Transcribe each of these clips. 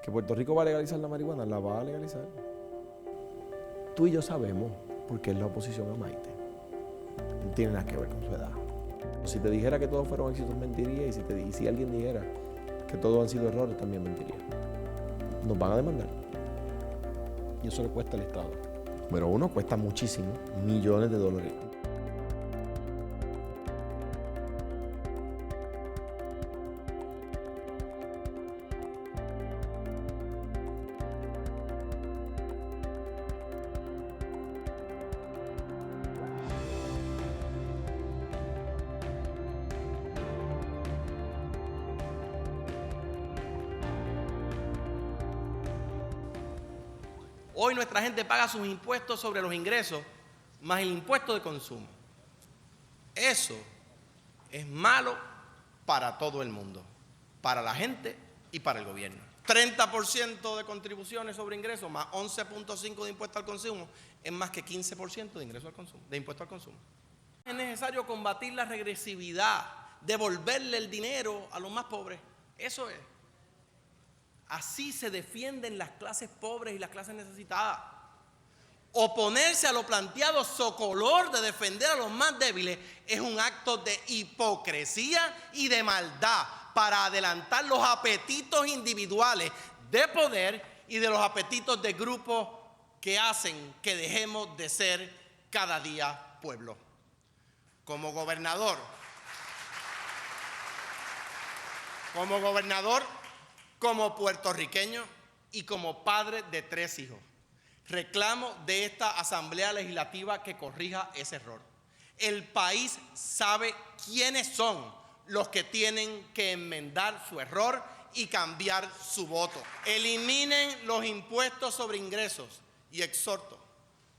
¿Que Puerto Rico va a legalizar la marihuana? La va a legalizar. Tú y yo sabemos, porque es la oposición a Maite. No tiene nada que ver con su edad. Si te dijera que todos fueron éxitos, mentiría. Y si alguien dijera que todos han sido errores, también mentiría. Nos van a demandar. Y eso le cuesta al Estado. Número uno, cuesta muchísimo, millones de dólares. Hoy nuestra gente paga sus impuestos sobre los ingresos más el impuesto de consumo. Eso es malo para todo el mundo, para la gente y para el gobierno. 30% de contribuciones sobre ingresos más 11.5% de impuesto al consumo es más que 15% de ingreso al consumo, de impuesto al consumo. Es necesario combatir la regresividad, devolverle el dinero a los más pobres. Eso es. Así se defienden las clases pobres y las clases necesitadas. Oponerse a lo planteado socolor de defender a los más débiles es un acto de hipocresía y de maldad para adelantar los apetitos individuales de poder y de los apetitos de grupos que hacen que dejemos de ser cada día pueblo. Como gobernador, como puertorriqueño y como padre de 3 hijos, reclamo de esta Asamblea Legislativa que corrija ese error. El país sabe quiénes son los que tienen que enmendar su error y cambiar su voto. Eliminen los impuestos sobre ingresos y exhorto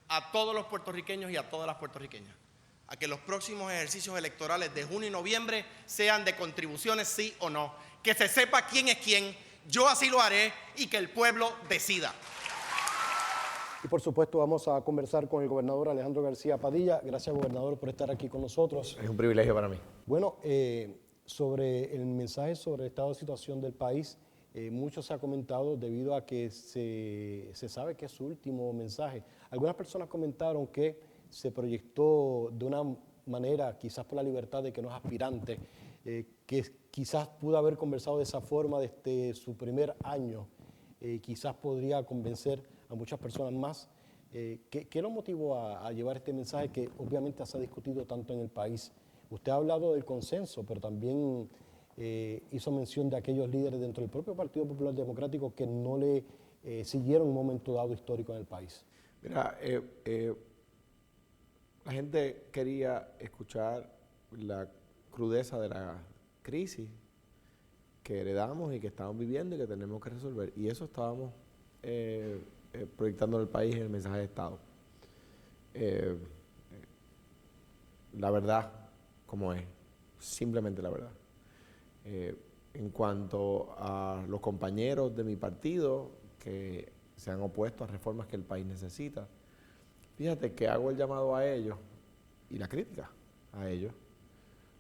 a todos los puertorriqueños y a todas las puertorriqueñas a que los próximos ejercicios electorales de junio y noviembre sean de contribuciones sí o no. Que se sepa quién es quién, yo así lo haré y que el pueblo decida. Y por supuesto vamos a conversar con el gobernador Alejandro García Padilla. Gracias, gobernador, por estar aquí con nosotros. Es un privilegio para mí. Bueno, sobre el mensaje sobre el estado de situación del país, mucho se ha comentado debido a que se sabe que es su último mensaje. Algunas personas comentaron que se proyectó de una manera, quizás por la libertad de que no es aspirante, que quizás pudo haber conversado de esa forma desde su primer año, quizás podría convencer a muchas personas más. ¿Qué lo motivó a llevar este mensaje que obviamente se ha discutido tanto en el país? Usted ha hablado del consenso, pero también hizo mención de aquellos líderes dentro del propio Partido Popular Democrático que no le siguieron un momento dado histórico en el país. Mira, la gente quería escuchar la crudeza de la crisis que heredamos y que estamos viviendo y que tenemos que resolver. Y eso estábamos proyectando en el país en el mensaje de Estado. La verdad, como es, simplemente la verdad. En cuanto a los compañeros de mi partido que se han opuesto a reformas que el país necesita, fíjate que hago el llamado a ellos y la crítica a ellos,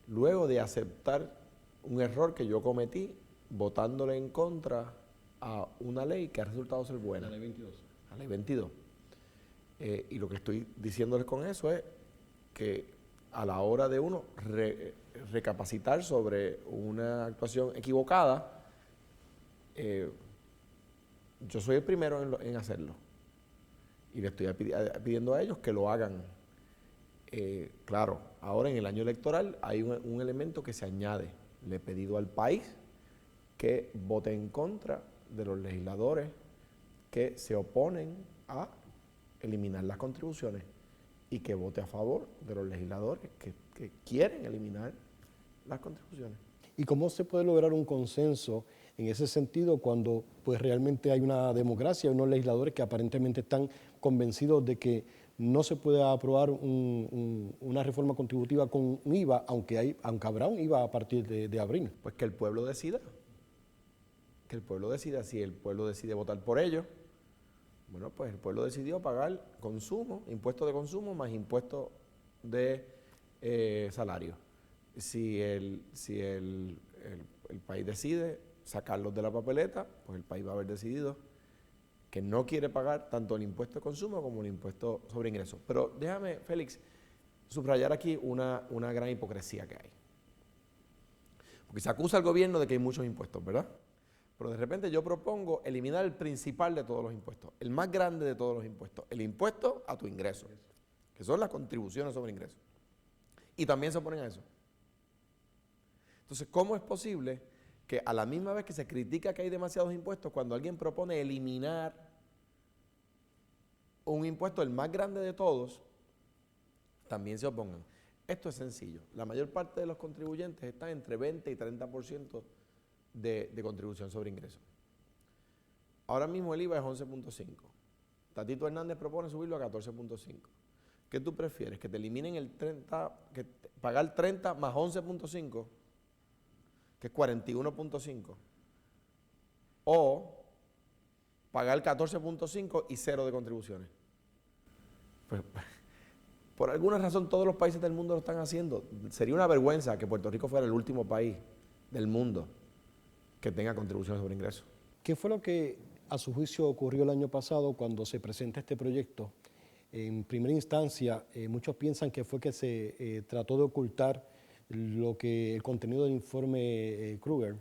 luego de aceptar un error que yo cometí votándole en contra a una ley que ha resultado ser buena. La ley 22. La ley 22. Y lo que estoy diciéndoles con eso es que a la hora de uno recapacitar sobre una actuación equivocada, yo soy el primero en hacerlo. Y le estoy pidiendo a ellos que lo hagan. Claro, ahora en el año electoral hay un elemento que se añade. Le he pedido al país que vote en contra de los legisladores que se oponen a eliminar las contribuciones y que vote a favor de los legisladores que quieren eliminar las contribuciones. ¿Y cómo se puede lograr un consenso en ese sentido cuando pues realmente hay una democracia, unos legisladores que aparentemente están convencidos de que no se puede aprobar una reforma contributiva con un IVA, aunque habrá un IVA a partir de abril? Pues que el pueblo decida. Que el pueblo decida. Si el pueblo decide votar por ello, bueno, pues el pueblo decidió pagar consumo, impuestos de consumo más impuestos de salario. Si el país decide sacarlos de la papeleta, pues el país va a haber decidido que no quiere pagar tanto el impuesto de consumo como el impuesto sobre ingresos. Pero déjame, Félix, subrayar aquí una gran hipocresía que hay. Porque se acusa al gobierno de que hay muchos impuestos, ¿verdad? Pero de repente yo propongo eliminar el principal de todos los impuestos, el más grande de todos los impuestos, el impuesto a tu ingreso, que son las contribuciones sobre ingresos. Y también se oponen a eso. Entonces, ¿cómo es posible que a la misma vez que se critica que hay demasiados impuestos, cuando alguien propone eliminar un impuesto, el más grande de todos, también se opongan? Esto es sencillo. La mayor parte de los contribuyentes están entre 20 y 30% de contribución sobre ingresos. Ahora mismo el IVA es 11.5. Tatito Hernández propone subirlo a 14.5. ¿Qué tú prefieres? ¿Que te eliminen el 30, pagar 30 más 11.5, que es 41.5? ¿O pagar 14.5 y cero de contribuciones? Pues, por alguna razón todos los países del mundo lo están haciendo. Sería una vergüenza que Puerto Rico fuera el último país del mundo que tenga contribuciones sobre ingresos. ¿Qué fue lo que a su juicio ocurrió el año pasado cuando se presenta este proyecto? En primera instancia, muchos piensan que fue que se trató de ocultar el contenido del informe Kruger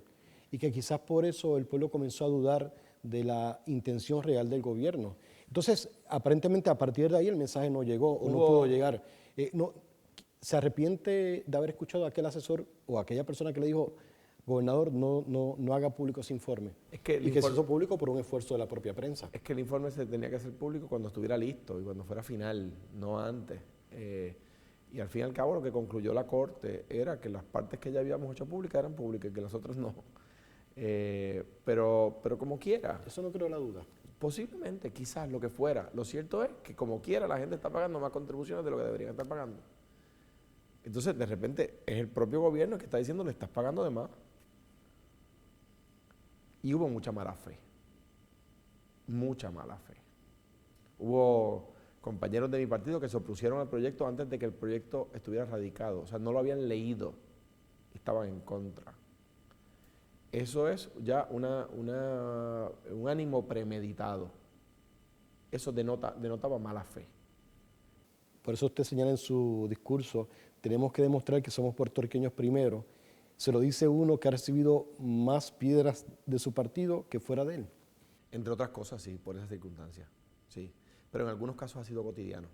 y que quizás por eso el pueblo comenzó a dudar de la intención real del gobierno. Entonces, aparentemente a partir de ahí el mensaje no llegó o no pudo llegar. ¿Se arrepiente de haber escuchado a aquel asesor o a aquella persona que le dijo, gobernador, no haga público ese informe? Es que y que se hizo público por un esfuerzo de la propia prensa. Es que el informe se tenía que hacer público cuando estuviera listo y cuando fuera final, no antes. Y al fin y al cabo lo que concluyó la Corte era que las partes que ya habíamos hecho públicas eran públicas y que las otras no. Pero como quiera. Eso no creo la duda. Posiblemente, quizás lo que fuera. Lo cierto es que como quiera la gente está pagando más contribuciones de lo que deberían estar pagando. Entonces, de repente, es el propio gobierno que está diciendo le estás pagando de más. Y hubo mucha mala fe. Mucha mala fe. Hubo compañeros de mi partido que se opusieron al proyecto antes de que el proyecto estuviera radicado. O sea, no lo habían leído. Estaban en contra. Eso es ya un ánimo premeditado. Eso denotaba mala fe. Por eso usted señala en su discurso, tenemos que demostrar que somos puertorriqueños primero. Se lo dice uno que ha recibido más piedras de su partido que fuera de él. Entre otras cosas, sí, por esas circunstancias, sí. Pero en algunos casos ha sido cotidiano.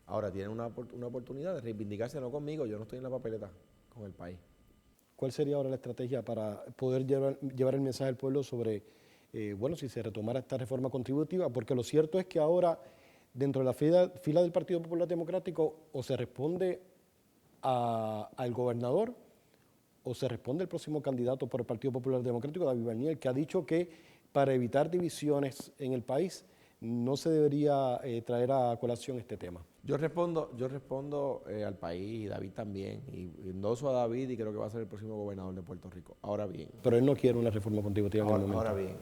Ahora tienen una oportunidad de reivindicarse, no conmigo, yo no estoy en la papeleta, con el país. ¿Cuál sería ahora la estrategia para poder llevar el mensaje al pueblo sobre, si se retomara esta reforma contributiva? Porque lo cierto es que ahora, dentro de la fila del Partido Popular Democrático, o se responde al gobernador o se responde al próximo candidato por el Partido Popular Democrático, David Bernier, que ha dicho que para evitar divisiones en el país no se debería traer a colación este tema. Yo respondo al país y David también, y endoso a David y creo que va a ser el próximo gobernador de Puerto Rico. Ahora bien. Pero él no quiere una reforma contributiva en el momento.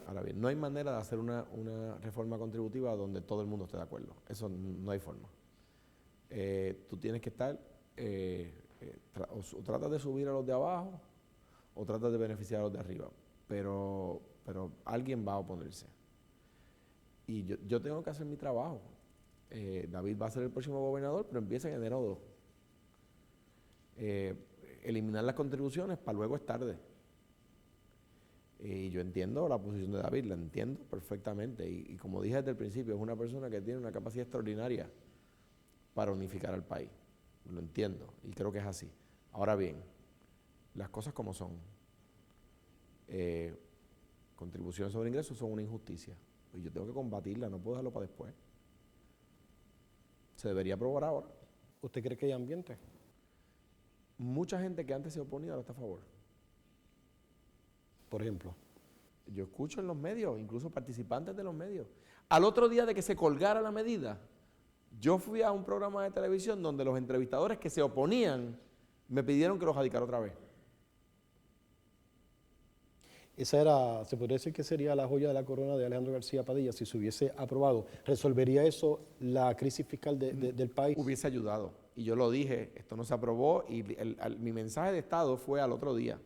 Ahora bien. No hay manera de hacer una reforma contributiva donde todo el mundo esté de acuerdo. Eso no hay forma. Tú tienes que estar, o tratas de subir a los de abajo o tratas de beneficiar a los de arriba. Pero alguien va a oponerse. Y yo tengo que hacer mi trabajo. David va a ser el próximo gobernador, pero empieza en enero 2. Eliminar las contribuciones para luego es tarde. Y yo entiendo la posición de David, la entiendo perfectamente. Y como dije desde el principio, es una persona que tiene una capacidad extraordinaria para unificar al país. Lo entiendo y creo que es así. Ahora bien, las cosas como son. Contribuciones sobre ingresos son una injusticia. Y yo tengo que combatirla, no puedo dejarlo para después. Se debería aprobar ahora. ¿Usted cree que hay ambiente? Mucha gente que antes se oponía ahora está a favor. Por ejemplo. Yo escucho en los medios, incluso participantes de los medios. Al otro día de que se colgara la medida, yo fui a un programa de televisión donde los entrevistadores que se oponían me pidieron que los radicara otra vez. Esa era, se podría decir que sería la joya de la corona de Alejandro García Padilla si se hubiese aprobado. ¿Resolvería eso la crisis fiscal del país? Hubiese ayudado. Y yo lo dije, esto no se aprobó y mi mensaje de Estado fue al otro día.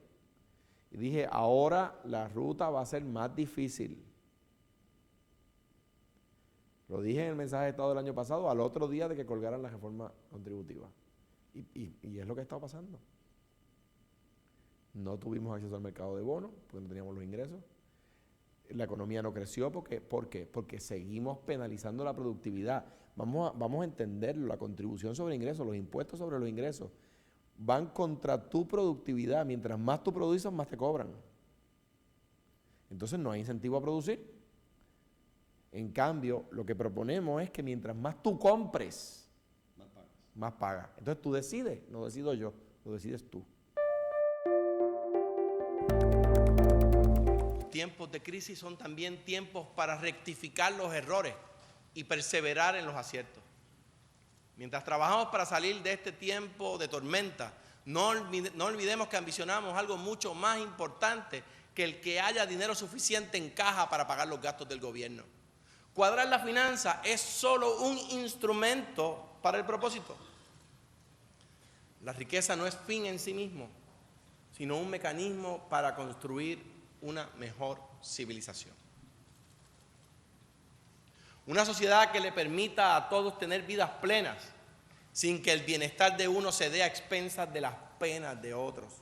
Y dije, ahora la ruta va a ser más difícil. Lo dije en el mensaje de Estado del año pasado, al otro día de que colgaran la reforma contributiva. Y es lo que está pasando. No tuvimos acceso al mercado de bonos, porque no teníamos los ingresos. La economía no creció, ¿por qué? Porque seguimos penalizando la productividad. Vamos a entenderlo, la contribución sobre ingresos, los impuestos sobre los ingresos, van contra tu productividad. Mientras más tú produces, más te cobran. Entonces no hay incentivo a producir. En cambio, lo que proponemos es que mientras más tú compres, más pagas. Entonces tú decides, no decido yo, lo decides tú. Tiempos de crisis son también tiempos para rectificar los errores y perseverar en los aciertos. Mientras trabajamos para salir de este tiempo de tormenta, no olvidemos que ambicionamos algo mucho más importante que el que haya dinero suficiente en caja para pagar los gastos del gobierno. Cuadrar la finanza es solo un instrumento para el propósito. La riqueza no es fin en sí mismo, sino un mecanismo para construir una mejor civilización. Una sociedad que le permita a todos tener vidas plenas, sin que el bienestar de uno se dé a expensas de las penas de otros.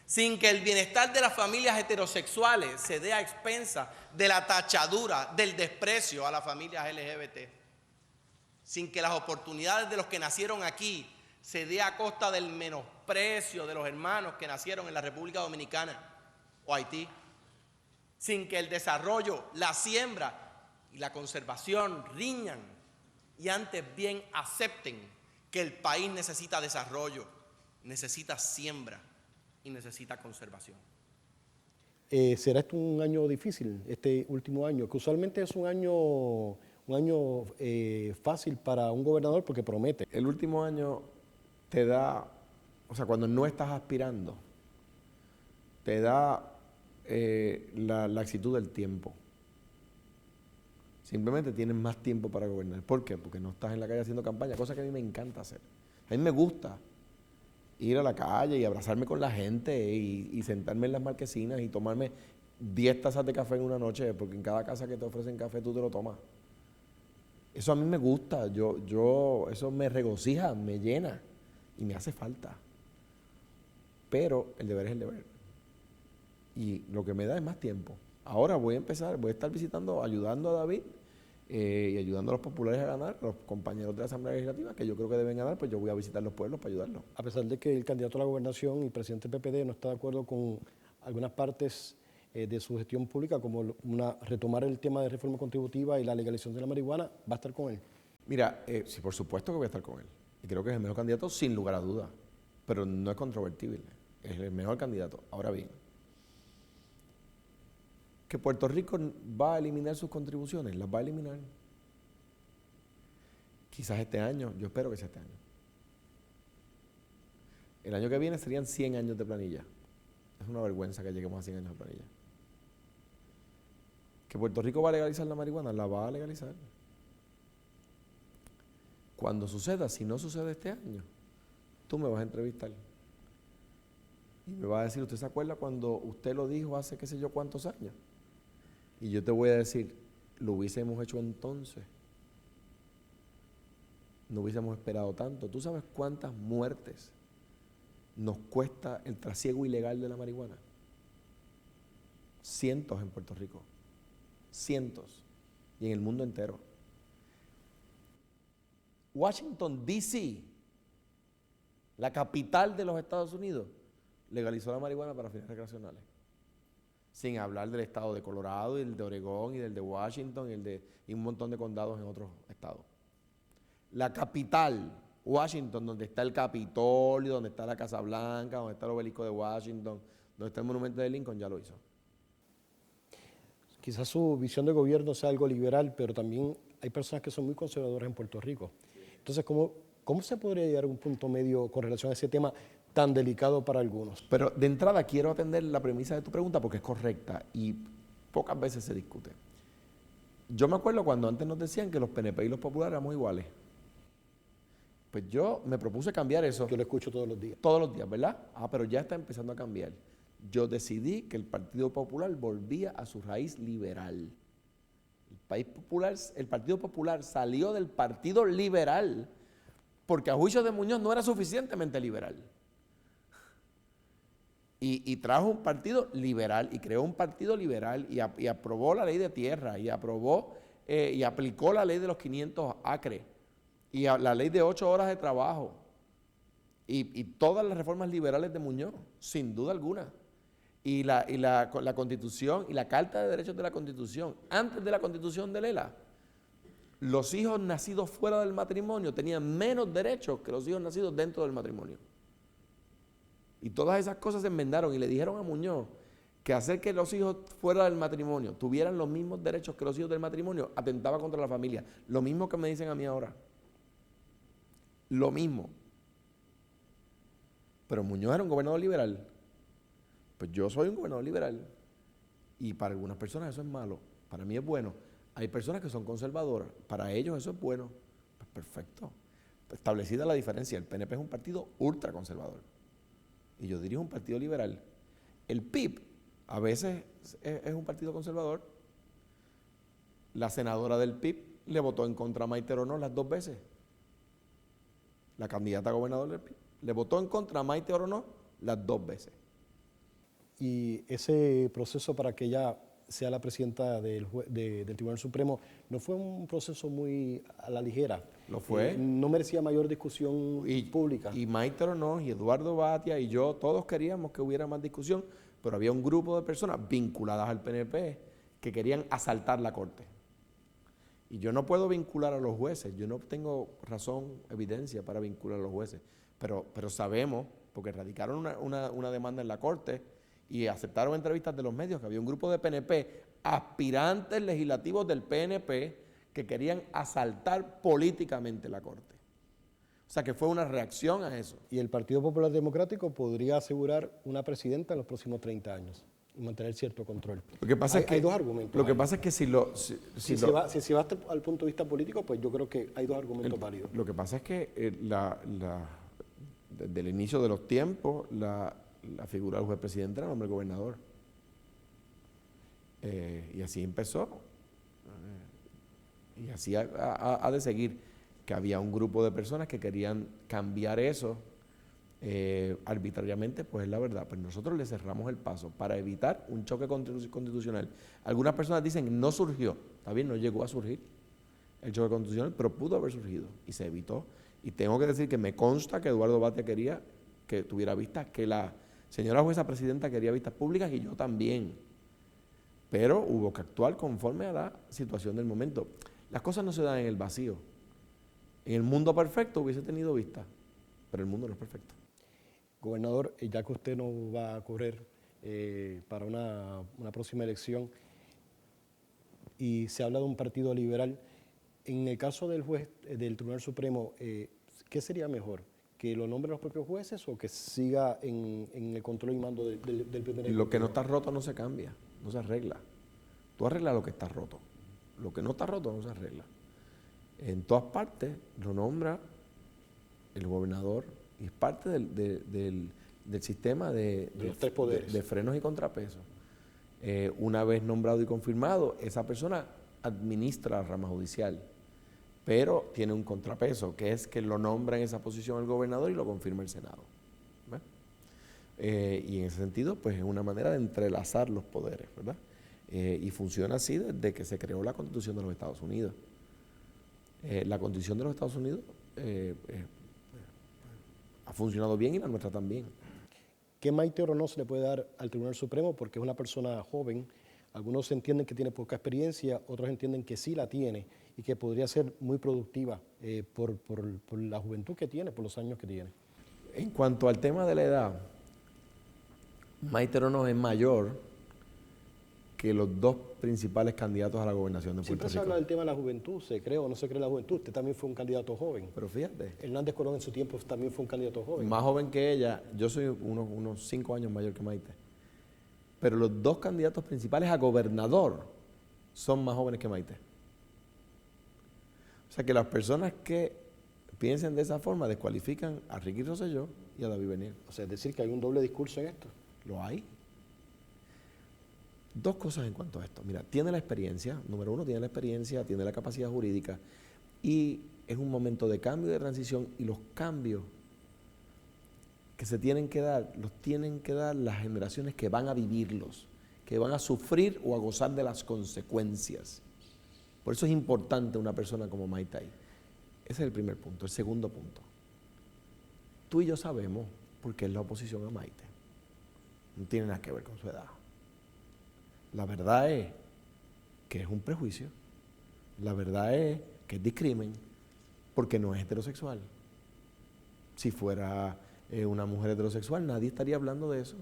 Sin que el bienestar de las familias heterosexuales se dé a expensas de la tachadura, del desprecio a las familias LGBT. Sin que las oportunidades de los que nacieron aquí se dé a costa del menosprecio de los hermanos que nacieron en la República Dominicana o Haití. Sin que el desarrollo, la siembra y la conservación riñan y antes bien acepten que el país necesita desarrollo, necesita siembra y necesita conservación. ¿Será esto un año difícil, este último año? Que usualmente es un año fácil para un gobernador porque promete. El último año te da, o sea, cuando no estás aspirando, te da la laxitud del tiempo. Simplemente tienes más tiempo para gobernar. ¿Por qué? Porque no estás en la calle haciendo campaña, cosa que a mí me encanta hacer. A mí me gusta ir a la calle y abrazarme con la gente y sentarme en las marquesinas y tomarme 10 tazas de café en una noche, porque en cada casa que te ofrecen café tú te lo tomas. Eso a mí me gusta, eso me regocija, me llena y me hace falta. Pero el deber es el deber. Y lo que me da es más tiempo. Ahora voy a estar visitando, ayudando a David y ayudando a los populares a ganar, a los compañeros de la Asamblea Legislativa, que yo creo que deben ganar, pues yo voy a visitar los pueblos para ayudarlos. A pesar de que el candidato a la gobernación y presidente del PPD no está de acuerdo con algunas partes de su gestión pública, como retomar el tema de reforma contributiva y la legalización de la marihuana, ¿va a estar con él? Mira, sí, por supuesto que voy a estar con él. Y creo que es el mejor candidato sin lugar a dudas. Pero no es controvertible. Es el mejor candidato. Ahora bien, que Puerto Rico va a eliminar sus contribuciones, las va a eliminar. Quizás este año, yo espero que sea este año. El año que viene serían 100 años de planilla. Es una vergüenza que lleguemos a 100 años de planilla. Que Puerto Rico va a legalizar la marihuana, la va a legalizar. Cuando suceda, si no sucede este año, tú me vas a entrevistar. Y me vas a decir, ¿usted se acuerda cuando usted lo dijo hace qué sé yo cuántos años? Y yo te voy a decir, lo hubiésemos hecho entonces. No hubiésemos esperado tanto. ¿Tú sabes cuántas muertes nos cuesta el trasiego ilegal de la marihuana? Cientos en Puerto Rico. Cientos. Y en el mundo entero. Washington, D.C., la capital de los Estados Unidos, legalizó la marihuana para fines recreacionales. Sin hablar del estado de Colorado, y del de Oregón, y del de Washington, y un montón de condados en otros estados. La capital, Washington, donde está el Capitolio, donde está la Casa Blanca, donde está el obelisco de Washington, donde está el monumento de Lincoln, ya lo hizo. Quizás su visión de gobierno sea algo liberal, pero también hay personas que son muy conservadoras en Puerto Rico. Entonces, ¿cómo se podría llegar a un punto medio con relación a ese tema tan delicado para algunos? Pero de entrada quiero atender la premisa de tu pregunta porque es correcta y pocas veces se discute. Yo me acuerdo cuando antes nos decían que los PNP y los populares éramos iguales. Pues yo me propuse cambiar eso. Yo lo escucho todos los días. Todos los días, ¿verdad? Pero ya está empezando a cambiar. yo decidí que el Partido Popular volvía a su raíz liberal. El Partido Popular salió del Partido Liberal porque a juicio de Muñoz no era suficientemente liberal. Y trajo un partido liberal y creó un partido liberal y aprobó la ley de tierra y aprobó y aplicó la ley de los 500 acres y la ley de 8 horas de trabajo y todas las reformas liberales de Muñoz, sin duda alguna. Y la Constitución y la Carta de Derechos de la Constitución, antes de la Constitución de Lela, los hijos nacidos fuera del matrimonio tenían menos derechos que los hijos nacidos dentro del matrimonio. Y todas esas cosas se enmendaron y le dijeron a Muñoz que hacer que los hijos fuera del matrimonio tuvieran los mismos derechos que los hijos del matrimonio atentaba contra la familia. Lo mismo que me dicen a mí ahora. Lo mismo. Pero Muñoz era un gobernador liberal. Pues yo soy un gobernador liberal. Y para algunas personas eso es malo. Para mí es bueno. Hay personas que son conservadoras. Para ellos eso es bueno. Pues perfecto. Establecida la diferencia. El PNP es un partido ultraconservador. Y yo dirijo un partido liberal. El PIB a veces es un partido conservador. La senadora del PIB le votó en contra a Maite Oronoz las 2 veces. La candidata a gobernador del PIB le votó en contra a Maite Oronoz las 2 veces. Y ese proceso para que ella sea la presidenta del Tribunal Supremo no fue un proceso muy a la ligera. Lo fue. No merecía mayor discusión pública. Y Maite Oronoz y Eduardo Batia y yo, todos queríamos que hubiera más discusión, pero había un grupo de personas vinculadas al PNP que querían asaltar la Corte. Y yo no puedo vincular a los jueces, yo no tengo razón, evidencia para vincular a los jueces, pero sabemos, porque radicaron una demanda en la Corte y aceptaron entrevistas de los medios, que había un grupo de PNP, aspirantes legislativos del PNP, que querían asaltar políticamente la Corte. O sea que fue una reacción a eso. Y el Partido Popular Democrático podría asegurar una presidenta en los próximos 30 años y mantener cierto control. Lo que pasa es que hay dos argumentos. Lo que pasa es que si se va al punto de vista político, pues yo creo que hay dos argumentos válidos. Lo que pasa es que desde el inicio de los tiempos, la figura del juez presidente era el nombre del gobernador. Y así empezó. Y así ha de seguir, que había un grupo de personas que querían cambiar eso arbitrariamente, pues es la verdad. Pues nosotros le cerramos el paso para evitar un choque constitucional. Algunas personas dicen no surgió, está bien, no llegó a surgir el choque constitucional, pero pudo haber surgido y se evitó. Y tengo que decir que me consta que Eduardo Batia quería que tuviera vistas, que la señora jueza presidenta quería vistas públicas y yo también. Pero hubo que actuar conforme a la situación del momento. Las cosas no se dan en el vacío. En el mundo perfecto hubiese tenido vistas, pero el mundo no es perfecto. Gobernador, ya que usted no va a correr para una próxima elección y se habla de un partido liberal, en el caso del juez del Tribunal Supremo, ¿qué sería mejor? ¿Que lo nombren los propios jueces o que siga en el control y mando del primer? Lo que no está roto no se cambia, no se arregla. Tú arreglas lo que está roto. Lo que no está roto no se arregla. En todas partes lo nombra el gobernador y es parte del sistema de los 3 poderes. De frenos y contrapesos. Una vez nombrado y confirmado, esa persona administra la rama judicial, pero tiene un contrapeso, que es que lo nombra en esa posición el gobernador y lo confirma el Senado. Y en ese sentido, pues es una manera de entrelazar los poderes, ¿verdad? Y funciona así desde que se creó la Constitución de los Estados Unidos. La Constitución de los Estados Unidos ha funcionado bien y la nuestra también. ¿Qué Maite Oronoz le puede dar al Tribunal Supremo? Porque es una persona joven. Algunos entienden que tiene poca experiencia, otros entienden que sí la tiene y que podría ser muy productiva por la juventud que tiene, por los años que tiene. En cuanto al tema de la edad, Maite Oronoz es mayor que los 2 principales candidatos a la gobernación de Puerto Siempre Rico. se habla del tema de la juventud, se cree o no se cree la juventud. Usted también fue un candidato joven. Pero fíjate. Hernández Colón en su tiempo también fue un candidato joven. Más joven que ella, yo soy unos 5 años mayor que Maite. Pero los 2 candidatos principales a gobernador son más jóvenes que Maite. O sea que las personas que piensen de esa forma descualifican a Ricky Rosselló y a David Bernier. O sea, es decir, que hay un doble discurso en esto. Lo hay. Dos cosas en cuanto a esto. Mira, tiene la experiencia, número uno, tiene la experiencia, tiene la capacidad jurídica y es un momento de cambio y de transición y los cambios que se tienen que dar, los tienen que dar las generaciones que van a vivirlos, que van a sufrir o a gozar de las consecuencias. Por eso es importante una persona como Maytai. Ese es el primer punto. El segundo punto. Tú y yo sabemos por qué es la oposición a Maite. No tiene nada que ver con su edad. La verdad es que es un prejuicio. La verdad es que es discrimen porque no es heterosexual. Si fuera una mujer heterosexual, nadie estaría hablando de eso.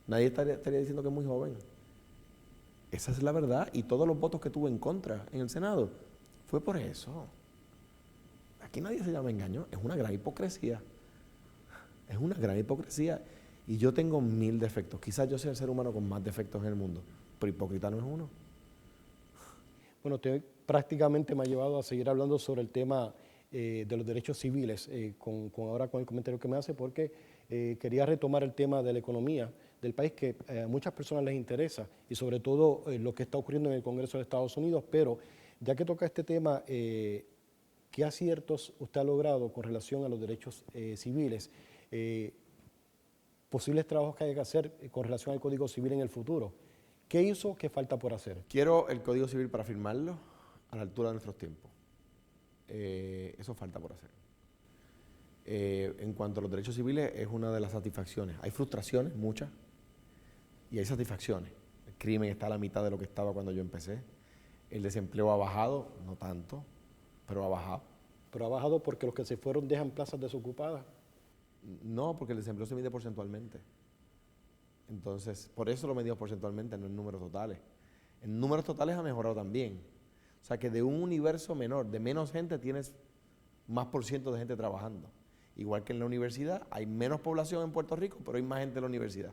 Nadie estaría diciendo que es muy joven. Esa es la verdad y todos los votos que tuvo en contra en el Senado fue por eso. Aquí nadie se llama engaño, es una gran hipocresía. Es una gran hipocresía y yo tengo 1000 defectos. Quizás yo sea el ser humano con más defectos en el mundo, pero hipócrita no es uno. Bueno, prácticamente me ha llevado a seguir hablando sobre el tema de los derechos civiles, ahora con el comentario que me hace, porque quería retomar el tema de la economía del país, que a muchas personas les interesa, y sobre todo lo que está ocurriendo en el Congreso de Estados Unidos, pero ya que toca este tema, ¿qué aciertos usted ha logrado con relación a los derechos civiles? Posibles trabajos que haya que hacer con relación al Código Civil en el futuro. ¿Qué hizo? ¿Qué falta por hacer? Quiero el Código Civil para firmarlo a la altura de nuestros tiempos. Eso falta por hacer. En cuanto a los derechos civiles, es una de las satisfacciones. Hay frustraciones, muchas, y hay satisfacciones. El crimen está a la mitad de lo que estaba cuando yo empecé. El desempleo ha bajado, no tanto, pero ha bajado. Pero ha bajado porque los que se fueron dejan plazas desocupadas. No, porque el desempleo se mide porcentualmente. Entonces, por eso lo medimos porcentualmente, no en números totales. En números totales ha mejorado también. O sea que de un universo menor, de menos gente, tienes más por ciento de gente trabajando. Igual que en la universidad, hay menos población en Puerto Rico, pero hay más gente en la universidad.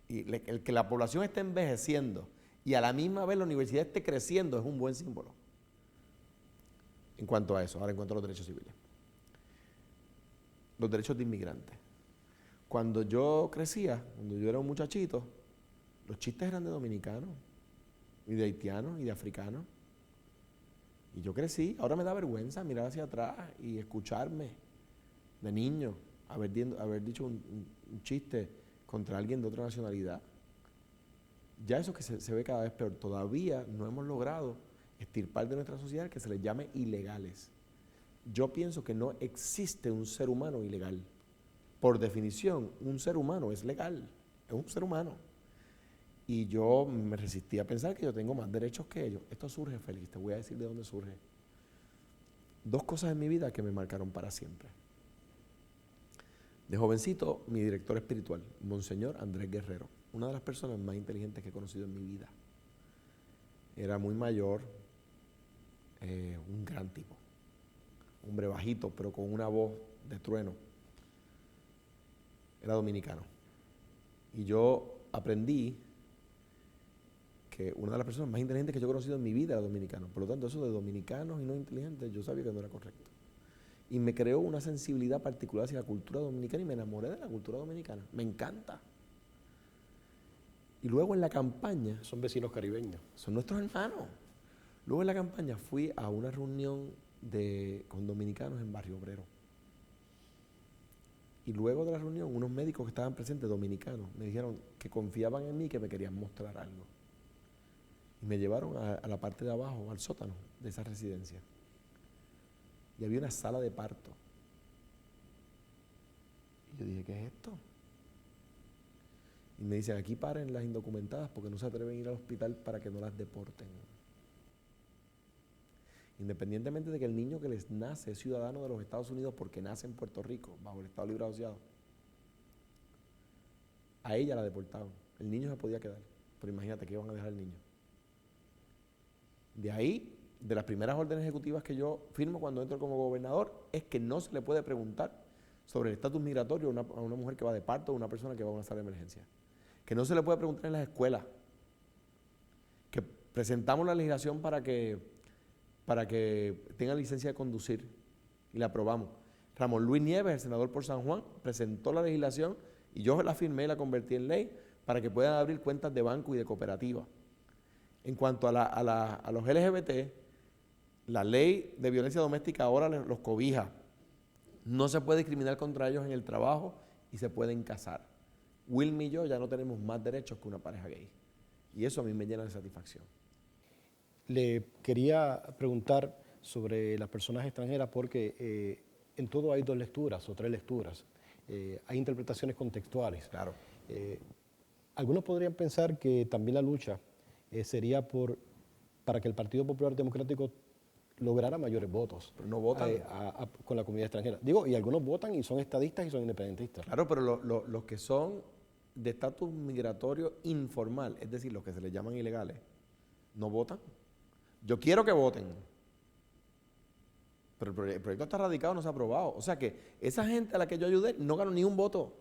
Y el que la población esté envejeciendo y a la misma vez la universidad esté creciendo es un buen símbolo. En cuanto a eso, ahora en cuanto a los derechos civiles. Los derechos de inmigrantes. Cuando yo crecía, cuando yo era un muchachito, los chistes eran de dominicanos, y de haitianos, y de africanos. Y yo crecí, ahora me da vergüenza mirar hacia atrás y escucharme de niño, haber dicho un chiste contra alguien de otra nacionalidad. Ya eso que se ve cada vez peor. Todavía no hemos logrado extirpar de nuestra sociedad que se les llame ilegales. Yo pienso que no existe un ser humano ilegal. Por definición, un ser humano es legal, es un ser humano. Y yo me resistí a pensar que yo tengo más derechos que ellos. Esto surge, Félix, te voy a decir de dónde surge. Dos cosas en mi vida que me marcaron para siempre. De jovencito, mi director espiritual, Monseñor Andrés Guerrero, una de las personas más inteligentes que he conocido en mi vida. Era muy mayor, un gran tipo, hombre bajito, pero con una voz de trueno. Era dominicano. Y yo aprendí que una de las personas más inteligentes que yo he conocido en mi vida era dominicano. Por lo tanto, eso de dominicanos y no inteligentes, yo sabía que no era correcto. Y me creó una sensibilidad particular hacia la cultura dominicana y me enamoré de la cultura dominicana. Me encanta. Y luego en la campaña... Son vecinos caribeños. Son nuestros hermanos. Luego en la campaña fui a una reunión con dominicanos en Barrio Obrero. Y luego de la reunión, unos médicos que estaban presentes, dominicanos, me dijeron que confiaban en mí y que me querían mostrar algo. Y me llevaron a la parte de abajo, al sótano de esa residencia. Y había una sala de parto. Y yo dije, ¿qué es esto? Y me dicen, aquí paren las indocumentadas porque no se atreven a ir al hospital para que no las deporten. Independientemente de que el niño que les nace es ciudadano de los Estados Unidos porque nace en Puerto Rico, bajo el Estado Libre Asociado, a ella la deportaban. El niño se podía quedar, pero imagínate que iban a dejar al niño. De ahí, de las primeras órdenes ejecutivas que yo firmo cuando entro como gobernador, es que no se le puede preguntar sobre el estatus migratorio a una mujer que va de parto o a una persona que va a una sala de emergencia. Que no se le puede preguntar en las escuelas. Que presentamos la legislación para que tengan licencia de conducir y la aprobamos. Ramón Luis Nieves, el senador por San Juan, presentó la legislación y yo la firmé y la convertí en ley para que puedan abrir cuentas de banco y de cooperativa. En cuanto a los LGBT, la ley de violencia doméstica ahora los cobija. No se puede discriminar contra ellos en el trabajo y se pueden casar. Wilmy y yo ya no tenemos más derechos que una pareja gay. Y eso a mí me llena de satisfacción. Le quería preguntar sobre las personas extranjeras porque en todo hay 2 lecturas o 3 lecturas. Hay interpretaciones contextuales. Claro. Algunos podrían pensar que también la lucha sería para que el Partido Popular Democrático lograra mayores votos. Pero no votan. Con la comunidad extranjera. Digo, y algunos votan y son estadistas y son independentistas. Claro, pero los que son de estatus migratorio informal, es decir, los que se les llaman ilegales, no votan. Yo quiero que voten, pero el proyecto está radicado, no se ha aprobado. O sea que esa gente a la que yo ayudé no ganó ni un voto.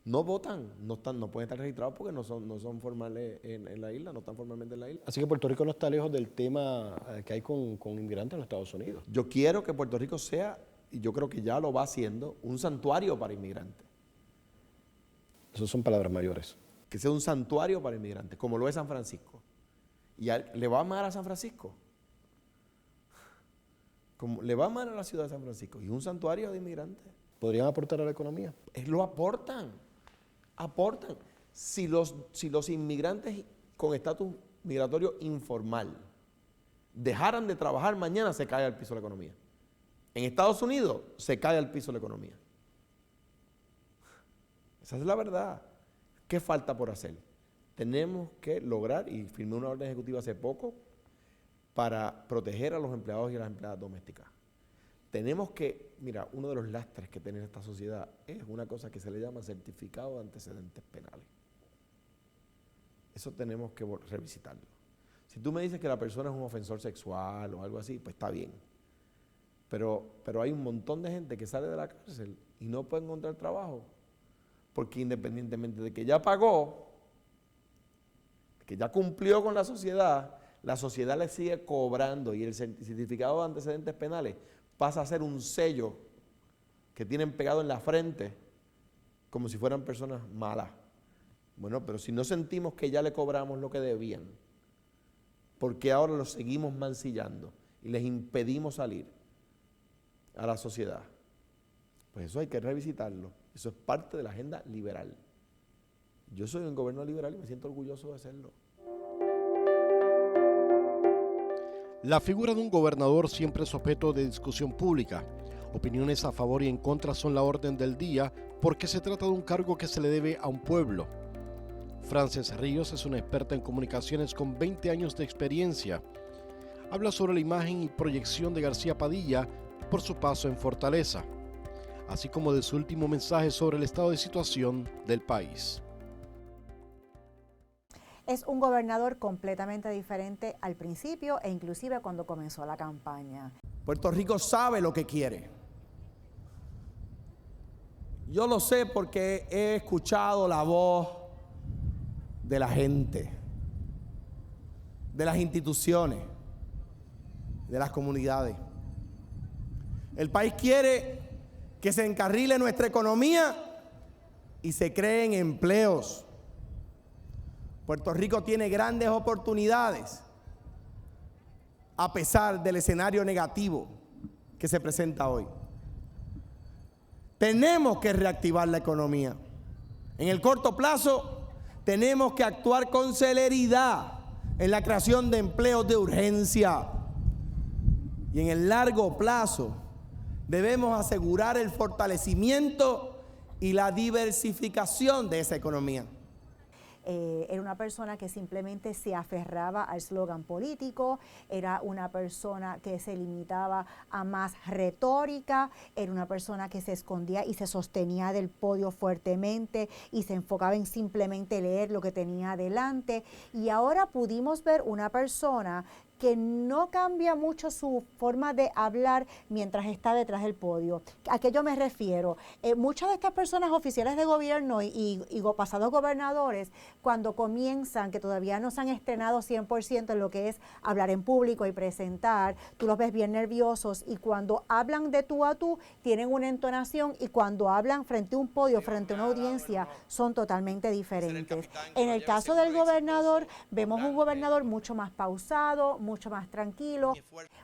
No votan, no pueden estar registrados porque no son formales en la isla, no están formalmente en la isla. Así que Puerto Rico no está lejos del tema que hay con inmigrantes en los Estados Unidos. Yo quiero que Puerto Rico sea, y yo creo que ya lo va haciendo, un santuario para inmigrantes. Esas son palabras mayores. Que sea un santuario para inmigrantes, como lo es San Francisco. ¿Y le va mal a San Francisco? Como le va mal a la ciudad de San Francisco. ¿Y un santuario de inmigrantes? ¿Podrían aportar a la economía? Lo aportan. Si los inmigrantes con estatus migratorio informal dejaran de trabajar mañana, se cae al piso la economía. En Estados Unidos se cae al piso la economía. Esa es la verdad. ¿Qué falta por hacer? Tenemos que lograr, y firmé una orden ejecutiva hace poco, para proteger a los empleados y a las empleadas domésticas. Tenemos que, mira, uno de los lastres que tiene esta sociedad es una cosa que se le llama certificado de antecedentes penales. Eso tenemos que revisitarlo. Si tú me dices que la persona es un ofensor sexual o algo así, pues está bien. Pero hay un montón de gente que sale de la cárcel y no puede encontrar trabajo, porque independientemente de que ya pagó, que ya cumplió con la sociedad le sigue cobrando, y el certificado de antecedentes penales pasa a ser un sello que tienen pegado en la frente como si fueran personas malas. Bueno, pero si no sentimos que ya le cobramos lo que debían, ¿por qué ahora los seguimos mancillando y les impedimos salir a la sociedad? Pues eso hay que revisitarlo. Eso es parte de la agenda liberal. Yo soy un gobierno liberal y me siento orgulloso de hacerlo. La figura de un gobernador siempre es objeto de discusión pública. Opiniones a favor y en contra son la orden del día porque se trata de un cargo que se le debe a un pueblo. Frances Ríos es una experta en comunicaciones con 20 años de experiencia. Habla sobre la imagen y proyección de García Padilla por su paso en Fortaleza, así como de su último mensaje sobre el estado de situación del país. Es un gobernador completamente diferente al principio e inclusive cuando comenzó la campaña. Puerto Rico sabe lo que quiere. Yo lo sé porque he escuchado la voz de la gente, de las instituciones, de las comunidades. El país quiere que se encarrile nuestra economía y se creen empleos. Puerto Rico tiene grandes oportunidades a pesar del escenario negativo que se presenta hoy. Tenemos que reactivar la economía. En el corto plazo tenemos que actuar con celeridad en la creación de empleos de urgencia. Y en el largo plazo debemos asegurar el fortalecimiento y la diversificación de esa economía. Era una persona que simplemente se aferraba al eslogan político, era una persona que se limitaba a más retórica, era una persona que se escondía y se sostenía del podio fuertemente y se enfocaba en simplemente leer lo que tenía adelante. Y ahora pudimos ver una persona que no cambia mucho su forma de hablar mientras está detrás del podio. ¿A qué yo me refiero? Muchas de estas personas, oficiales de gobierno y pasados gobernadores, cuando comienzan, que todavía no se han estrenado 100% en lo que es hablar en público y presentar, tú los ves bien nerviosos, y cuando hablan de tú a tú, tienen una entonación, y cuando hablan frente a un podio, frente a una audiencia, son totalmente diferentes. En el caso del gobernador, vemos un gobernador mucho más pausado, mucho más tranquilo.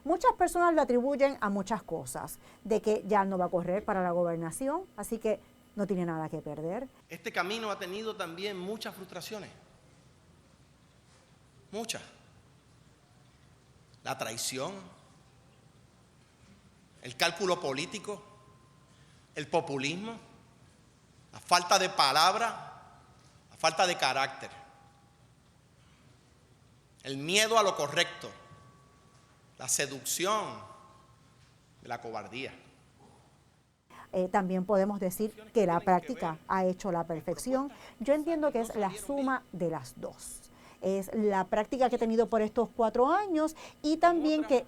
Muchas personas lo atribuyen a muchas cosas, de que ya no va a correr para la gobernación, así que no tiene nada que perder. Este camino ha tenido también muchas frustraciones, muchas. La traición, el cálculo político, el populismo, la falta de palabra, la falta de carácter, el miedo a lo correcto, la seducción de la cobardía. También podemos decir que la práctica ha hecho la perfección. Yo entiendo que es la suma de las dos. Es la práctica que he tenido por estos 4 años, y también que,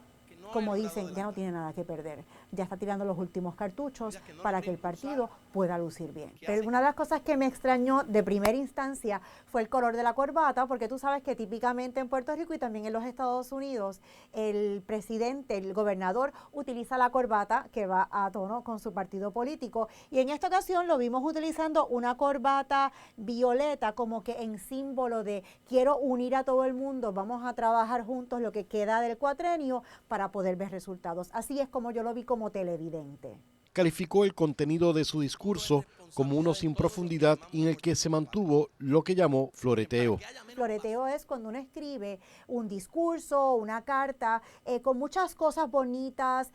como dicen, ya no tiene nada que perder. Ya está tirando los últimos cartuchos para que el partido pueda lucir bien. Pero una de las cosas que me extrañó de primera instancia fue el color de la corbata, porque tú sabes que típicamente en Puerto Rico y también en los Estados Unidos, el presidente, el gobernador, utiliza la corbata que va a tono con su partido político. Y en esta ocasión lo vimos utilizando una corbata violeta, como que en símbolo de quiero unir a todo el mundo, vamos a trabajar juntos lo que queda del cuatrenio para poder ver resultados. Así es como yo lo vi como televidente. Calificó el contenido de su discurso como uno sin profundidad y en el que se mantuvo lo que llamó floreteo. Floreteo es cuando uno escribe un discurso, una carta, con muchas cosas bonitas,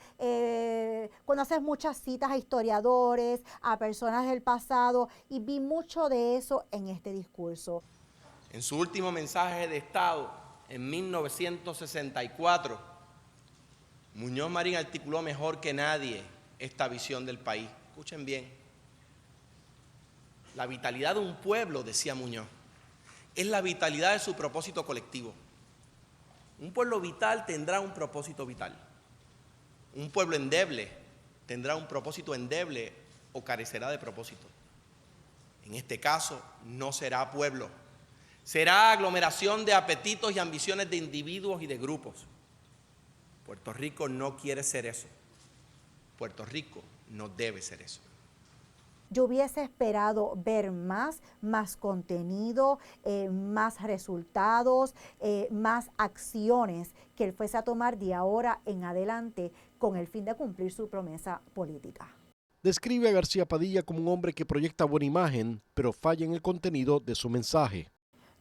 cuando haces muchas citas a historiadores, a personas del pasado, y vi mucho de eso en este discurso. En su último mensaje de Estado, en 1964, Muñoz Marín articuló mejor que nadie esta visión del país. Escuchen bien. La vitalidad de un pueblo, decía Muñoz, es la vitalidad de su propósito colectivo. Un pueblo vital tendrá un propósito vital. Un pueblo endeble tendrá un propósito endeble o carecerá de propósito. En este caso, no será pueblo. Será aglomeración de apetitos y ambiciones de individuos y de grupos. Puerto Rico no quiere ser eso. Puerto Rico no debe ser eso. Yo hubiese esperado ver más contenido, más resultados, más acciones que él fuese a tomar de ahora en adelante con el fin de cumplir su promesa política. Describe a García Padilla como un hombre que proyecta buena imagen, pero falla en el contenido de su mensaje.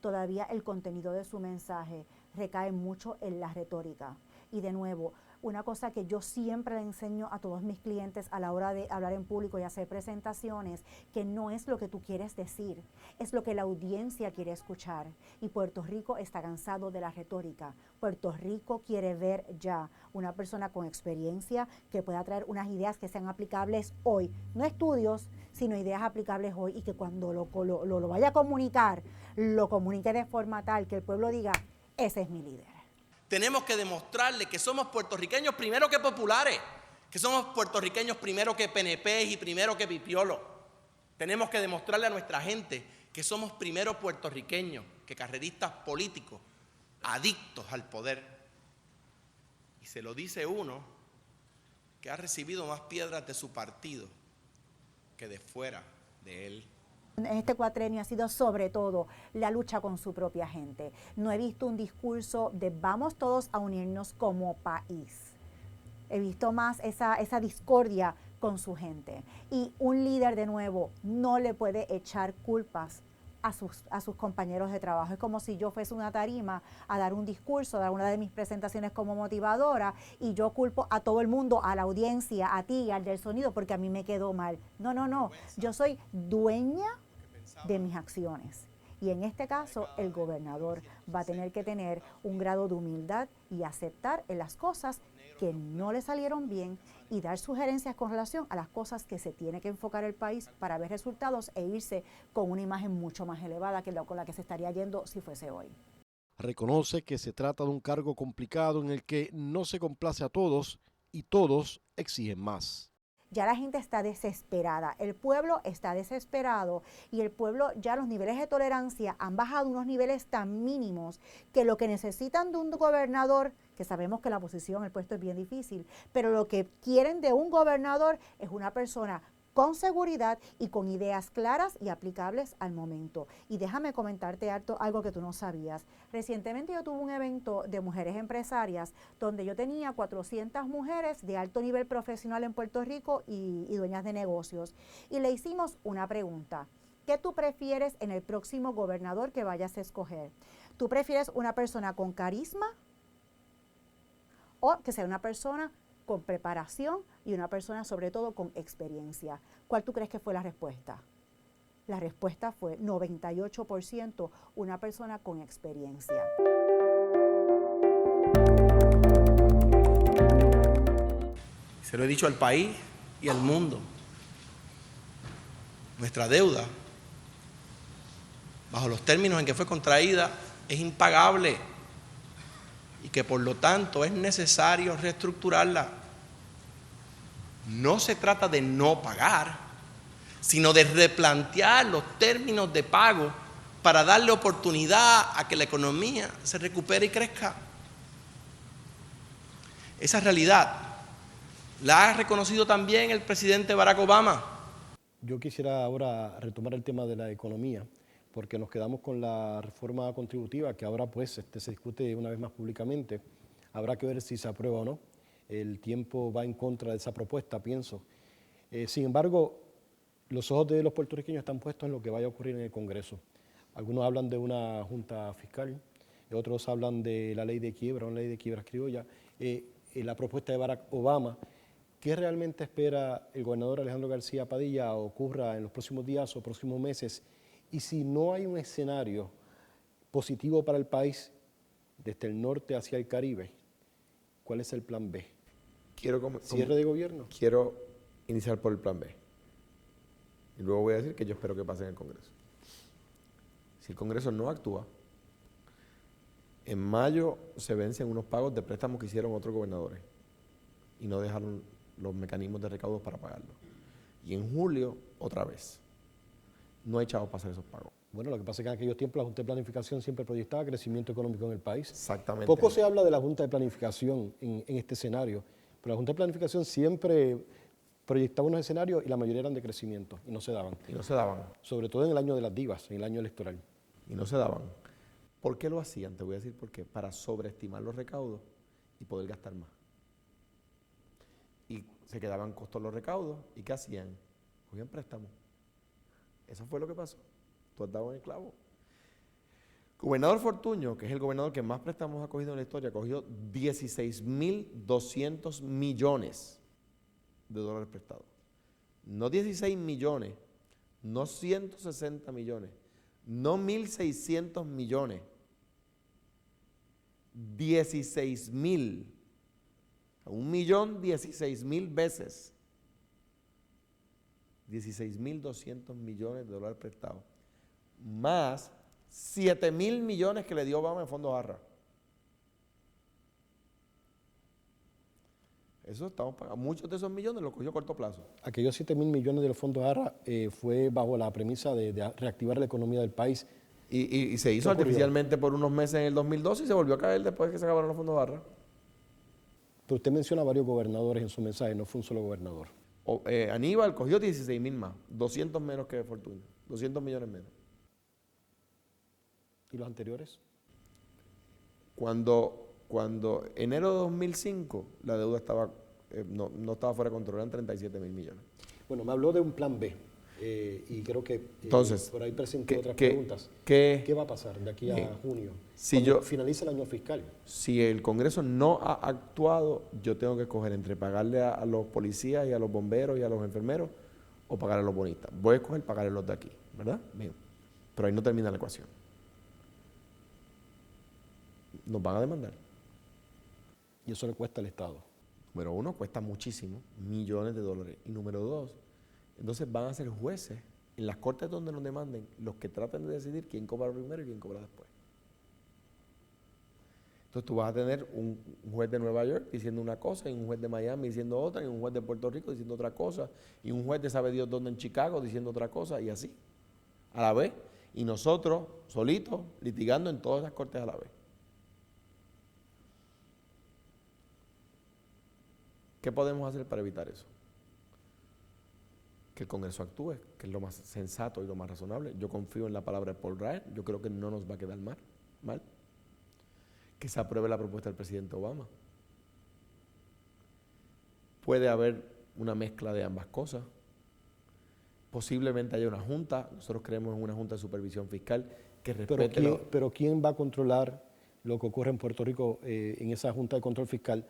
Todavía el contenido de su mensaje recae mucho en la retórica. Y de nuevo, una cosa que yo siempre le enseño a todos mis clientes a la hora de hablar en público y hacer presentaciones, que no es lo que tú quieres decir, es lo que la audiencia quiere escuchar. Y Puerto Rico está cansado de la retórica. Puerto Rico quiere ver ya una persona con experiencia que pueda traer unas ideas que sean aplicables hoy. No estudios, sino ideas aplicables hoy, y que cuando lo vaya a comunicar, lo comunique de forma tal que el pueblo diga, ese es mi líder. Tenemos que demostrarle que somos puertorriqueños primero que populares, que somos puertorriqueños primero que PNP y primero que pipiolo. Tenemos que demostrarle a nuestra gente que somos primero puertorriqueños que carreristas políticos, adictos al poder. Y se lo dice uno que ha recibido más piedras de su partido que de fuera de él. En este cuatrenio ha sido sobre todo la lucha con su propia gente. No he visto un discurso de vamos todos a unirnos como país. He visto más esa discordia con su gente. Y un líder, de nuevo, no le puede echar culpas a sus compañeros de trabajo. Es como si yo fuese una tarima a dar un discurso, a dar una de mis presentaciones como motivadora, y yo culpo a todo el mundo, a la audiencia, a ti, al del sonido, porque a mí me quedó mal. No, no, no. Yo soy dueña de mis acciones. Y en este caso, el gobernador va a tener que tener un grado de humildad y aceptar en las cosas que no le salieron bien y dar sugerencias con relación a las cosas que se tiene que enfocar el país para ver resultados e irse con una imagen mucho más elevada que con la que se estaría yendo si fuese hoy. Reconoce que se trata de un cargo complicado en el que no se complace a todos y todos exigen más. Ya la gente está desesperada, el pueblo está desesperado y el pueblo ya los niveles de tolerancia han bajado a unos niveles tan mínimos que lo que necesitan de un gobernador, que sabemos que la posición, el puesto es bien difícil, pero lo que quieren de un gobernador es una persona con seguridad y con ideas claras y aplicables al momento. Y déjame comentarte algo que tú no sabías. Recientemente yo tuve un evento de mujeres empresarias donde yo tenía 400 mujeres de alto nivel profesional en Puerto Rico y dueñas de negocios. Y le hicimos una pregunta. ¿Qué tú prefieres en el próximo gobernador que vayas a escoger? ¿Tú prefieres una persona con carisma o que sea una persona con preparación y una persona sobre todo con experiencia? ¿Cuál tú crees que fue la respuesta? La respuesta fue 98% una persona con experiencia. Se lo he dicho al país y al mundo. Nuestra deuda, bajo los términos en que fue contraída, es impagable y que por lo tanto es necesario reestructurarla. No se trata de no pagar, sino de replantear los términos de pago para darle oportunidad a que la economía se recupere y crezca. Esa realidad la ha reconocido también el presidente Barack Obama. Yo quisiera ahora retomar el tema de la economía, porque nos quedamos con la reforma contributiva, que ahora pues se discute una vez más públicamente. Habrá que ver si se aprueba o no. El tiempo va en contra de esa propuesta, pienso. Sin embargo, los ojos de los puertorriqueños están puestos en lo que vaya a ocurrir en el Congreso. Algunos hablan de una junta fiscal, otros hablan de la ley de quiebra, una ley de quiebras criolla, la propuesta de Barack Obama. ¿Qué realmente espera el gobernador Alejandro García Padilla ocurra en los próximos días o próximos meses? Y si no hay un escenario positivo para el país, desde el norte hacia el Caribe, ¿cuál es el plan B? ¿Cierre de gobierno? Quiero iniciar por el plan B. Y luego voy a decir que yo espero que pase en el Congreso. Si el Congreso no actúa, en mayo se vencen unos pagos de préstamos que hicieron otros gobernadores y no dejaron los mecanismos de recaudo para pagarlo. Y en julio, otra vez. No hay chavos para hacer esos pagos. Bueno, lo que pasa es que en aquellos tiempos la Junta de Planificación siempre proyectaba crecimiento económico en el país. Exactamente. Poco se habla de la Junta de Planificación en este escenario, pero la Junta de Planificación siempre proyectaba unos escenarios y la mayoría eran de crecimiento y no se daban. Y no se daban. Sobre todo en el año de las divas, en el año electoral. Y no se daban. ¿Por qué lo hacían? Te voy a decir por qué. Para sobreestimar los recaudos y poder gastar más. Y se quedaban costos los recaudos. ¿Y qué hacían? Cogían préstamos. Eso fue lo que pasó. Tú has dado en el clavo. Gobernador Fortuño, que es el gobernador que más préstamos ha cogido en la historia, cogió 16.200 millones de dólares prestados. No 16 millones, no 160 millones, no 1.600 millones, 16.000. 1.016.000 veces. 16.200 millones de dólares prestados, más 7.000 millones que le dio Obama en fondos ARRA. Eso estamos pagando. Muchos de esos millones los cogió a corto plazo. Aquellos 7.000 millones de los fondos ARRA fue bajo la premisa de reactivar la economía del país. Y se hizo artificialmente por unos meses en el 2012 y se volvió a caer después de que se acabaron los fondos ARRA. Pero usted menciona varios gobernadores en su mensaje, no fue un solo gobernador. Aníbal cogió 16.000 más, 200 menos que Fortuño, 200 millones menos. ¿Y los anteriores? Cuando enero de 2005 la deuda estaba no estaba fuera de control, eran 37.000 millones. Bueno, me habló de un plan B y creo que entonces, por ahí presentó otras preguntas. ¿Qué va a pasar de aquí a junio? Cuando finalice el año fiscal. Si el Congreso no ha actuado, yo tengo que escoger entre pagarle a los policías y a los bomberos y a los enfermeros o pagarle a los bonistas. Voy a escoger pagarle a los de aquí, ¿verdad? Bien. Pero ahí no termina la ecuación. Nos van a demandar. Y eso le cuesta al Estado. Número uno, cuesta muchísimo, millones de dólares. Y número dos, entonces van a ser jueces en las cortes donde nos demanden los que traten de decidir quién cobra primero y quién cobra después. Entonces tú vas a tener un juez de Nueva York diciendo una cosa, y un juez de Miami diciendo otra, y un juez de Puerto Rico diciendo otra cosa, y un juez de sabe Dios dónde en Chicago diciendo otra cosa, y así, a la vez. Y nosotros, solitos, litigando en todas esas cortes a la vez. ¿Qué podemos hacer para evitar eso? Que el Congreso actúe, que es lo más sensato y lo más razonable. Yo confío en la palabra de Paul Ryan, yo creo que no nos va a quedar mal. Que se apruebe la propuesta del presidente Obama. Puede haber una mezcla de ambas cosas. Posiblemente haya una junta, nosotros creemos en una junta de supervisión fiscal que respete... Pero ¿quién va a controlar lo que ocurre en Puerto Rico en esa junta de control fiscal?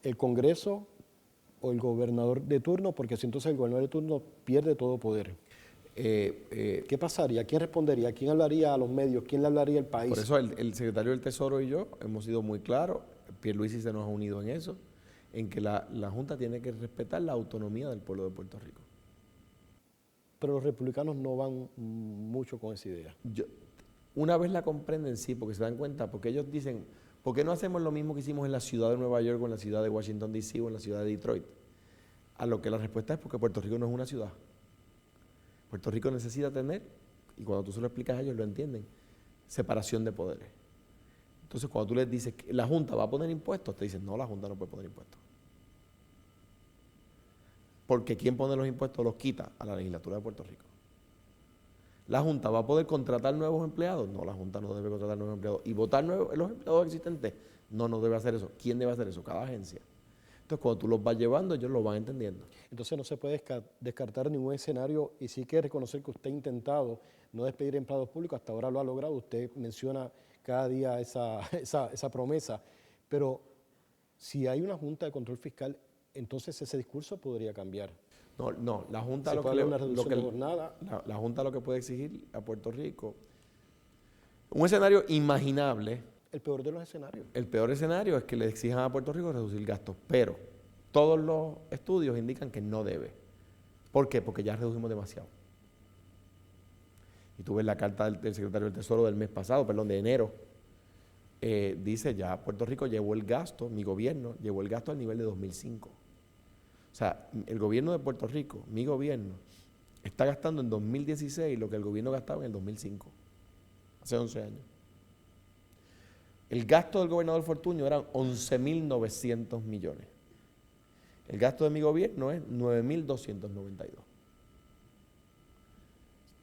¿El Congreso o el gobernador de turno? Porque si entonces el gobernador de turno pierde todo poder. ¿Qué pasaría? ¿Quién respondería? ¿Quién hablaría a los medios? ¿Quién le hablaría al país? Por eso el secretario del Tesoro y yo hemos sido muy claros, Pierluisi se nos ha unido en eso, en que la Junta tiene que respetar la autonomía del pueblo de Puerto Rico. Pero los republicanos no van mucho con esa idea. Una vez la comprenden, sí, porque se dan cuenta, porque ellos dicen, ¿por qué no hacemos lo mismo que hicimos en la ciudad de Nueva York o en la ciudad de Washington, D.C. o en la ciudad de Detroit? A lo que la respuesta es porque Puerto Rico no es una ciudad. Puerto Rico necesita tener, y cuando tú se lo explicas a ellos lo entienden, separación de poderes. Entonces cuando tú les dices que la Junta va a poner impuestos, te dicen, no, la Junta no puede poner impuestos. Porque ¿quién pone los impuestos? Los quita a la legislatura de Puerto Rico. ¿La Junta va a poder contratar nuevos empleados? No, la Junta no debe contratar nuevos empleados. ¿Y votar los empleados existentes? No debe hacer eso. ¿Quién debe hacer eso? Cada agencia. Entonces, cuando tú los vas llevando, ellos lo van entendiendo. Entonces, no se puede descartar ningún escenario y sí hay que reconocer que usted ha intentado no despedir empleados públicos, hasta ahora lo ha logrado. Usted menciona cada día esa promesa. Pero si hay una Junta de Control Fiscal, entonces ese discurso podría cambiar. No, la Junta ¿Se puede haber una reducción de jornada? La Junta lo que puede exigir a Puerto Rico, un escenario imaginable. El peor de los escenarios. El peor escenario es que le exijan a Puerto Rico reducir gastos, pero todos los estudios indican que no debe. ¿Por qué? Porque ya reducimos demasiado. Y tú ves la carta del secretario del Tesoro del mes pasado, de enero, dice ya Puerto Rico llevó el gasto, mi gobierno llevó el gasto al nivel de 2005. O sea, el gobierno de Puerto Rico, mi gobierno, está gastando en 2016 lo que el gobierno gastaba en el 2005, hace 11 años. El gasto del gobernador Fortuño eran 11.900 millones. El gasto de mi gobierno es 9.292.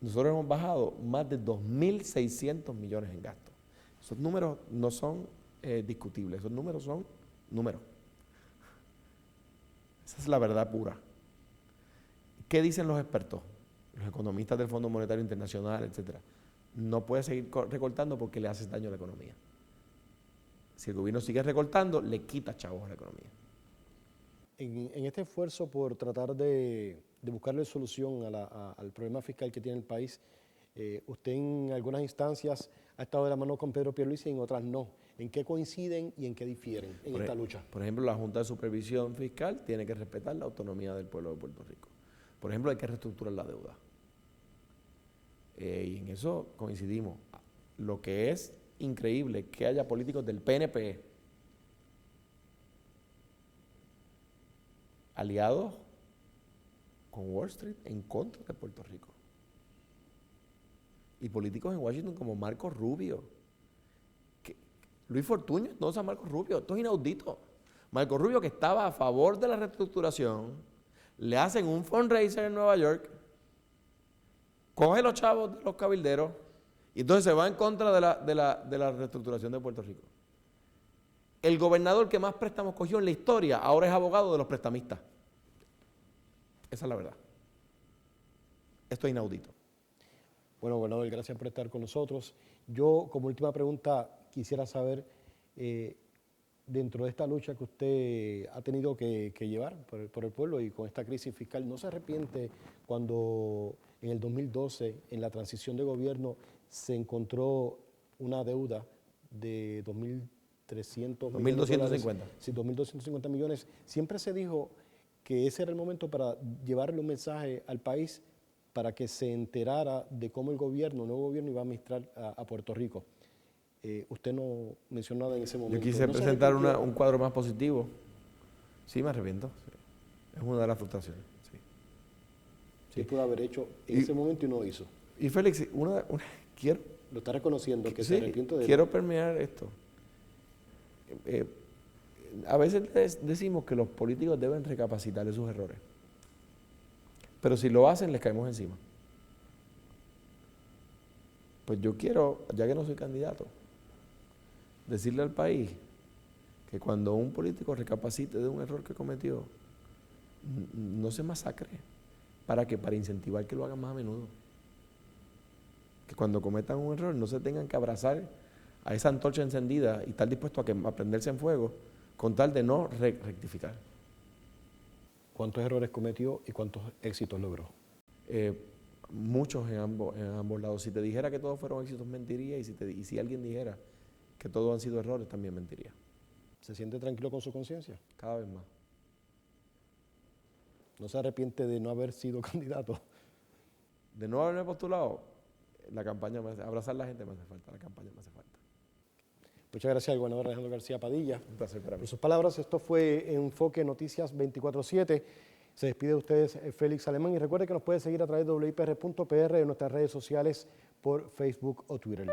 Nosotros hemos bajado más de 2.600 millones en gastos. Esos números no son discutibles, esos números son números. Esa es la verdad pura. ¿Qué dicen los expertos? Los economistas del Fondo Monetario Internacional, etcétera. No puede seguir recortando porque le haces daño a la economía. Si el gobierno sigue recortando, le quita chavos a la economía. En este esfuerzo por tratar de buscarle solución al problema fiscal que tiene el país, usted en algunas instancias ha estado de la mano con Pedro Pierluisi y en otras no. ¿En qué coinciden y en qué difieren en esta lucha? Por ejemplo, la Junta de Supervisión Fiscal tiene que respetar la autonomía del pueblo de Puerto Rico. Por ejemplo, hay que reestructurar la deuda. Y en eso coincidimos. Lo que es increíble que haya políticos del PNP aliados con Wall Street en contra de Puerto Rico. Y políticos en Washington como Marco Rubio. Luis Fortuño no usa Marco Rubio, esto es inaudito. Marco Rubio, que estaba a favor de la reestructuración, le hacen un fundraiser en Nueva York, coge los chavos de los cabilderos y entonces se va en contra de la reestructuración de Puerto Rico. El gobernador que más préstamos cogió en la historia ahora es abogado de los prestamistas. Esa es la verdad. Esto es inaudito. Bueno, gobernador, gracias por estar con nosotros. Yo, como última pregunta, quisiera saber, dentro de esta lucha que usted ha tenido que llevar por el pueblo y con esta crisis fiscal, ¿no se arrepiente cuando en el 2012, en la transición de gobierno, se encontró una deuda de 2.300 millones de dólares? 2.250. Sí, 2.250 millones. Siempre se dijo que ese era el momento para llevarle un mensaje al país para que se enterara de cómo el nuevo gobierno iba a administrar a Puerto Rico. Usted no mencionó nada en ese momento. Yo quise ¿No se presentar arrepintió? un cuadro más positivo. Sí, me arrepiento. Sí. Es una de las frustraciones. Sí. Sí, pudo haber hecho en Y- ese momento y no lo hizo. Y Félix, quiero, Lo está reconociendo que sí, se arrepiente de quiero permear esto. A veces decimos que los políticos deben recapacitar de sus errores. Pero si lo hacen, les caemos encima. Pues yo quiero, ya que no soy candidato, decirle al país que cuando un político recapacite de un error que cometió, no se masacre. ¿Para qué? Para incentivar que lo hagan más a menudo. Que cuando cometan un error no se tengan que abrazar a esa antorcha encendida y estar dispuestos a prenderse en fuego con tal de no rectificar. cuántos errores cometió y cuántos éxitos logró. Muchos en ambos lados. Si te dijera que todos fueron éxitos, mentiría. Y si alguien dijera que todos han sido errores, también mentiría. ¿Se siente tranquilo con su conciencia? Cada vez más. ¿No se arrepiente de no haber sido candidato? De no haberme postulado, la campaña abrazar a la gente me hace falta, la campaña me hace falta. Muchas gracias al gobernador Alejandro García Padilla. Un placer para mí. Por sus palabras, esto fue Enfoque Noticias 24/7. Se despide de ustedes Félix Alemán y recuerde que nos puede seguir a través de wipr.pr en nuestras redes sociales por Facebook o Twitter.